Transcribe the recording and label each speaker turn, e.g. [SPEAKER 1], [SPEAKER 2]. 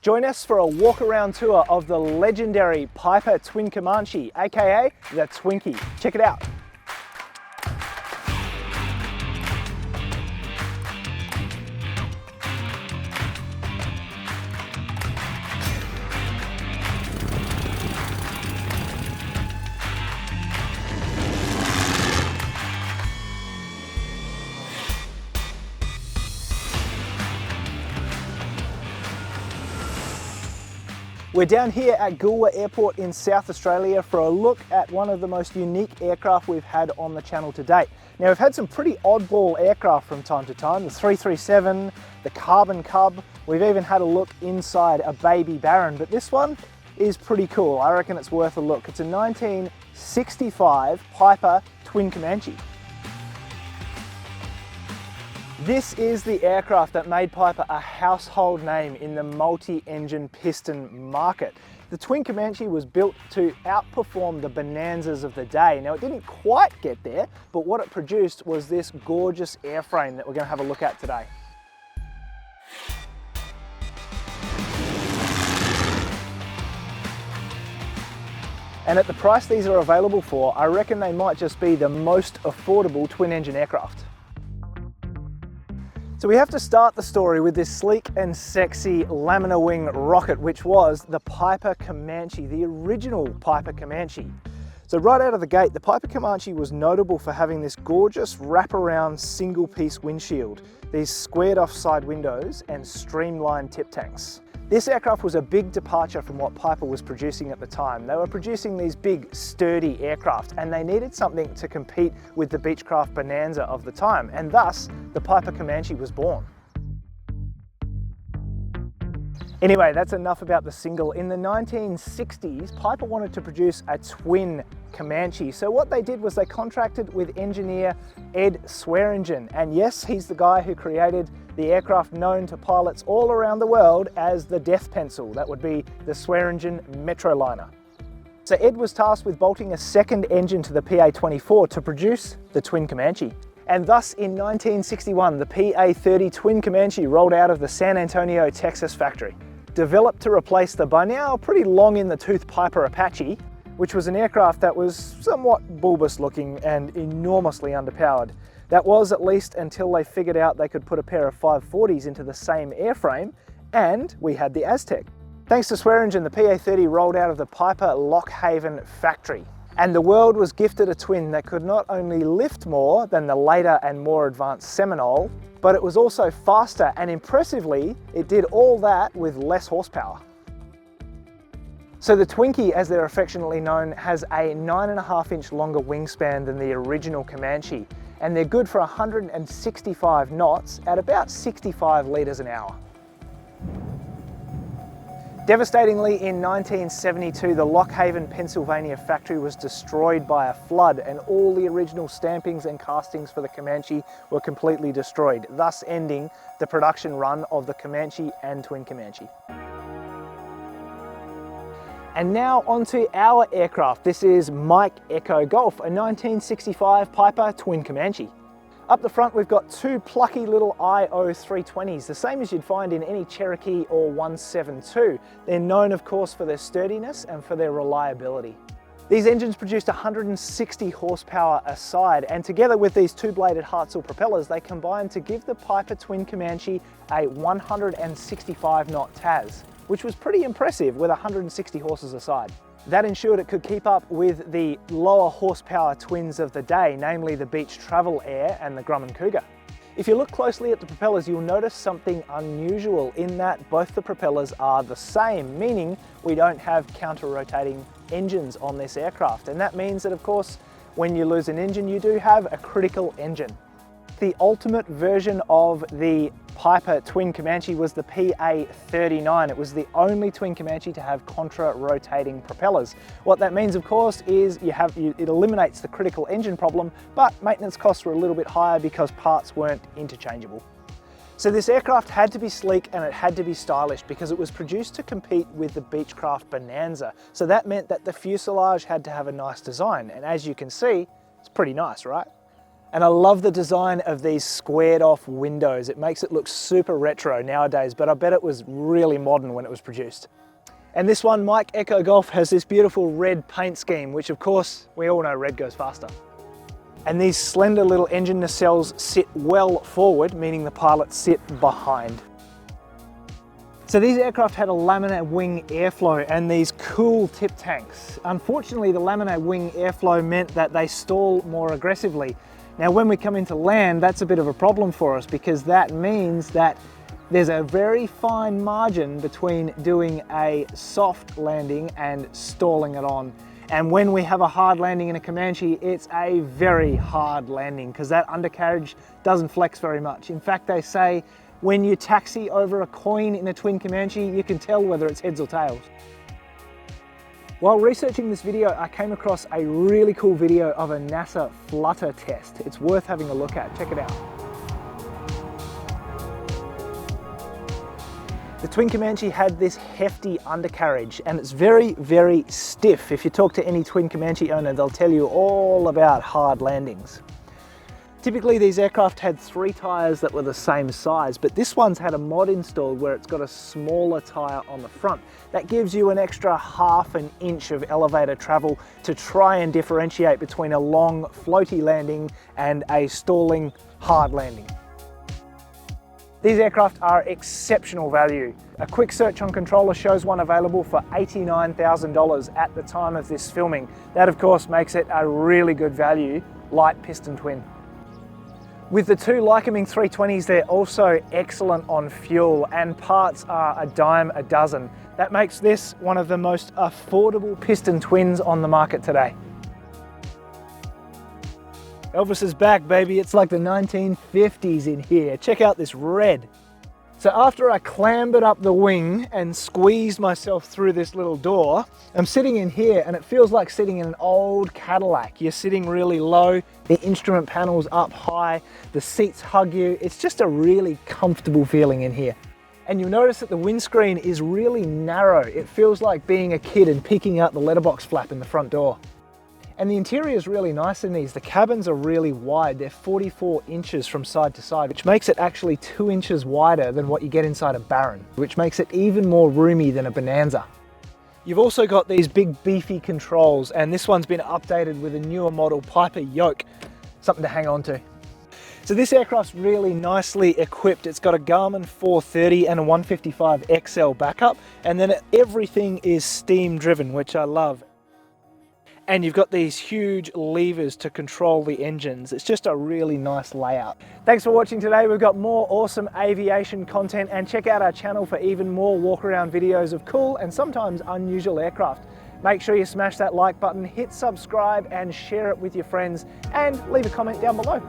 [SPEAKER 1] Join us for a walk around tour of the legendary Piper Twin Comanche, aka the Twinkie. Check it out. We're down here at Goolwa Airport in South Australia for a look at one of the most unique aircraft we've had on the channel to date. Now, we've had some pretty oddball aircraft from time to time, the 337, the Carbon Cub. We've even had a look inside a Baby Baron, but this one is pretty cool. I reckon it's worth a look. It's a 1965 Piper Twin Comanche. This is the aircraft that made Piper a household name in the multi-engine piston market. The Twin Comanche was built to outperform the Bonanzas of the day. Now, it didn't quite get there, but what it produced was this gorgeous airframe that we're going to have a look at today. And at the price these are available for, I reckon they might just be the most affordable twin-engine aircraft. So we have to start the story with this sleek and sexy laminar wing rocket, which was the Piper Comanche, the original Piper Comanche. So right out of the gate, the Piper Comanche was notable for having this gorgeous wraparound single piece windshield, these squared off side windows and streamlined tip tanks. This aircraft was a big departure from what Piper was producing at the time. They were producing these big, sturdy aircraft, and they needed something to compete with the Beechcraft Bonanza of the time, and thus the Piper Comanche was born. Anyway, that's enough about the single. In the 1960s, Piper wanted to produce a twin Comanche. So what they did was they contracted with engineer Ed Swearingen. And yes, he's the guy who created the aircraft known to pilots all around the world as the Death Pencil. That would be the Swearingen Metroliner. So Ed was tasked with bolting a second engine to the PA-24 to produce the Twin Comanche. And thus in 1961, the PA-30 Twin Comanche rolled out of the San Antonio, Texas factory. Developed to replace the by now pretty long in the tooth Piper Apache, which was an aircraft that was somewhat bulbous looking and enormously underpowered. That was at least until they figured out they could put a pair of 540s into the same airframe, and we had the Aztec. Thanks to Swearingen, the PA-30 rolled out of the Piper Lock Haven factory. And the world was gifted a twin that could not only lift more than the later and more advanced Seminole, but it was also faster, and impressively, it did all that with less horsepower. So the Twinkie, as they're affectionately known, has a 9.5-inch longer wingspan than the original Comanche, and they're good for 165 knots at about 65 litres an hour. Devastatingly, in 1972, the Lock Haven, Pennsylvania factory was destroyed by a flood, and all the original stampings and castings for the Comanche were completely destroyed, thus ending the production run of the Comanche and Twin Comanche. And now onto our aircraft. This is Mike Echo Golf, a 1965 Piper Twin Comanche. Up the front, we've got two plucky little IO320s, the same as you'd find in any Cherokee or 172. They're known, of course, for their sturdiness and for their reliability. These engines produced 160 horsepower a side, and together with these two-bladed Hartzell propellers, they combined to give the Piper Twin Comanche a 165 knot TAS, which was pretty impressive with 160 horses a side. That ensured it could keep up with the lower horsepower twins of the day, namely the Beech Travel Air and the Grumman Cougar. If you look closely at the propellers, you'll notice something unusual in that both the propellers are the same, meaning we don't have counter-rotating engines on this aircraft. And that means that, of course, when you lose an engine, you do have a critical engine. The ultimate version of the Piper Twin Comanche was the PA-39. It was the only Twin Comanche to have contra-rotating propellers. What that means, of course, is it eliminates the critical engine problem, but maintenance costs were a little bit higher because parts weren't interchangeable. So this aircraft had to be sleek and it had to be stylish because it was produced to compete with the Beechcraft Bonanza. So that meant that the fuselage had to have a nice design, and as you can see, it's pretty nice, right? And I love the design of these squared off windows. It makes it look super retro nowadays, but I bet it was really modern when it was produced. And this one, Mike Echo Golf, has this beautiful red paint scheme, which of course, we all know red goes faster. And these slender little engine nacelles sit well forward, meaning the pilots sit behind. So these aircraft had a laminar wing airflow and these cool tip tanks. Unfortunately, the laminar wing airflow meant that they stall more aggressively. Now, when we come into land, that's a bit of a problem for us because that means that there's a very fine margin between doing a soft landing and stalling it on. And when we have a hard landing in a Comanche, it's a very hard landing because that undercarriage doesn't flex very much. In fact, they say when you taxi over a coin in a twin Comanche, you can tell whether it's heads or tails. While researching this video, I came across a really cool video of a NASA flutter test. It's worth having a look at. Check it out. The twin Comanche had this hefty undercarriage and it's very, very stiff. If you talk to any twin Comanche owner, they'll tell you all about hard landings. Typically these aircraft had 3 tyres that were the same size, but this one's had a mod installed where it's got a smaller tyre on the front. That gives you an extra ½ an inch of elevator travel to try and differentiate between a long floaty landing and a stalling hard landing. These aircraft are exceptional value. A quick search on Controller shows one available for $89,000 at the time of this filming. That of course makes it a really good value light piston twin. With the 2 Lycoming 320s, they're also excellent on fuel and parts are a dime a dozen. That makes this one of the most affordable piston twins on the market today. Elvis is back, baby. It's like the 1950s in here. Check out this red. So after I clambered up the wing and squeezed myself through this little door, I'm sitting in here and it feels like sitting in an old Cadillac. You're sitting really low, the instrument panel's up high, the seats hug you. It's just a really comfortable feeling in here. And you'll notice that the windscreen is really narrow. It feels like being a kid and peeking out the letterbox flap in the front door. And the interior is really nice in these. The cabins are really wide. They're 44 inches from side to side, which makes it actually 2 inches wider than what you get inside a Baron, which makes it even more roomy than a Bonanza. You've also got these big beefy controls, and this one's been updated with a newer model Piper yoke, something to hang on to. So this aircraft's really nicely equipped. It's got a Garmin 430 and a 155 XL backup, and then everything is steam driven, which I love. And you've got these huge levers to control the engines. It's just a really nice layout. Thanks for watching today. We've got more awesome aviation content, and check out our channel for even more walk around videos of cool and sometimes unusual aircraft. Make sure you smash that like button, hit subscribe and share it with your friends, and leave a comment down below.